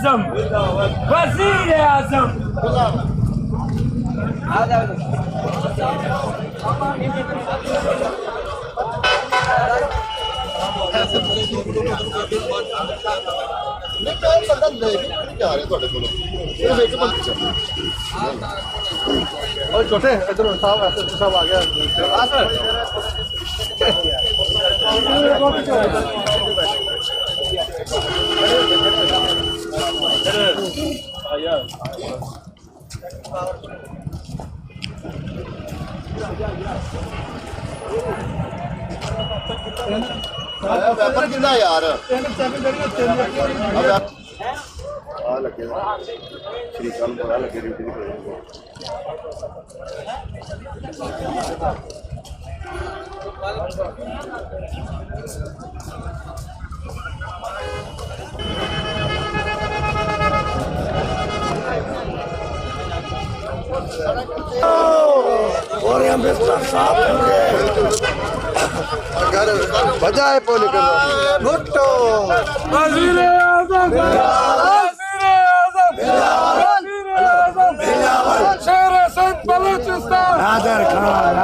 आजम वजीर आजम छोटे इधर साहब साहब आ गया पेपर कितना यार आ लगे श्रीकाल बड़ा लगे ड्यूटी और यहाँ पे साफ बजाए पोले भुट्टो वजीर आजम शेर संत बलूचिस्तान नादर खान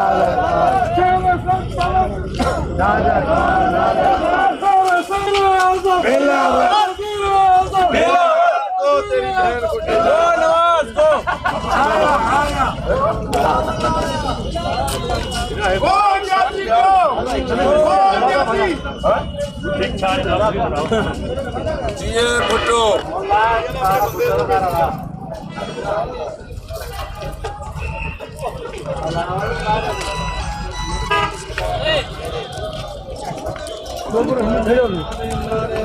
शेर संत बलूचिस्तान वजीर आजम तेरी बहन को नवाज को जिए भुट्टो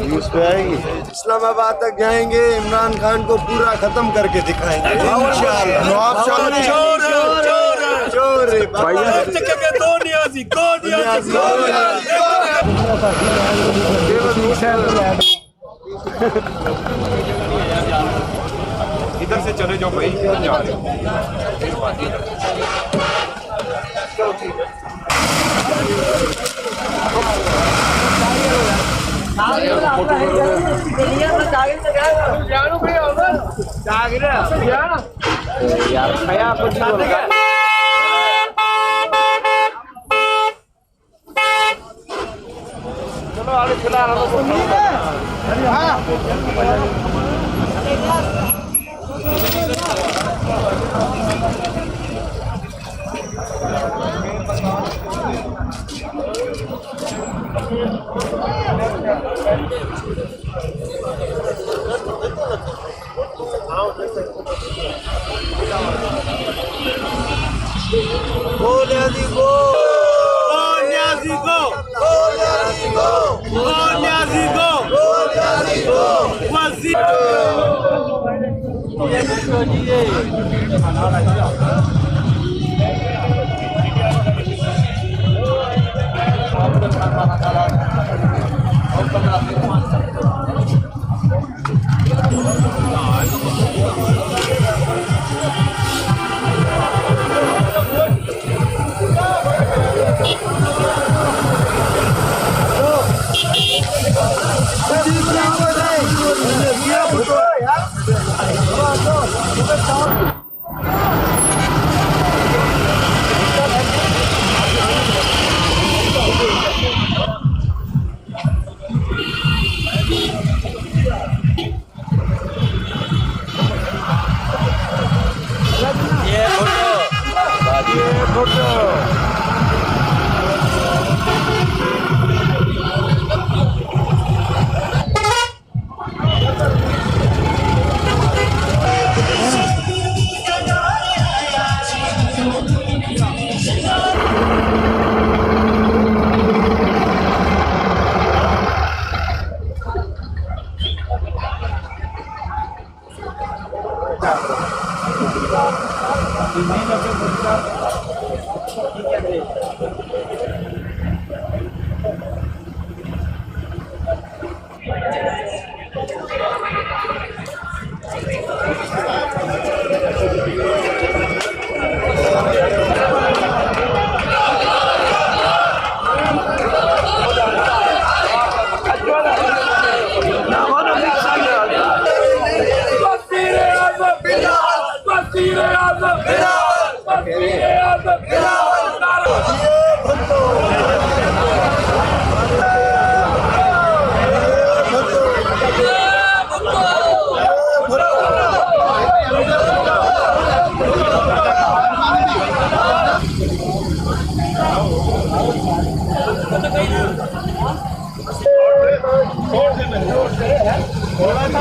न्यूज़ पे आएगी। इस्लामाबाद तक जाएंगे, इमरान खान को पूरा खत्म करके दिखाएंगे इधर से चले जाओ भाई, इधर जा रहे हो।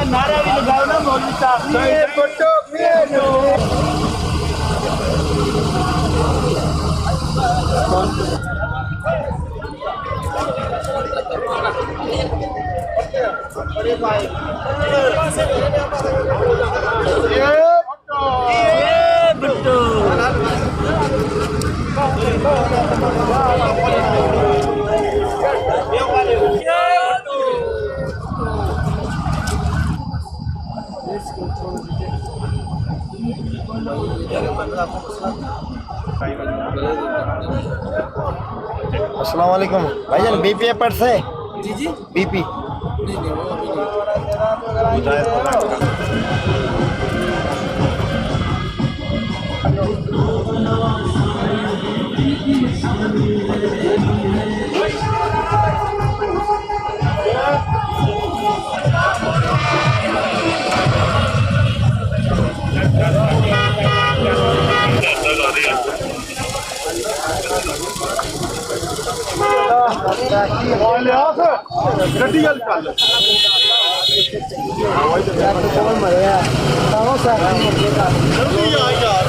नारा भी लगाओ ना मौलवी साहब। अस्सलाम वालेकुम भाईजान, बीपी पर से जी जी बीपी ਗੱਡੀ ਗੱਲ ਚੱਲ जल्दी आ यार।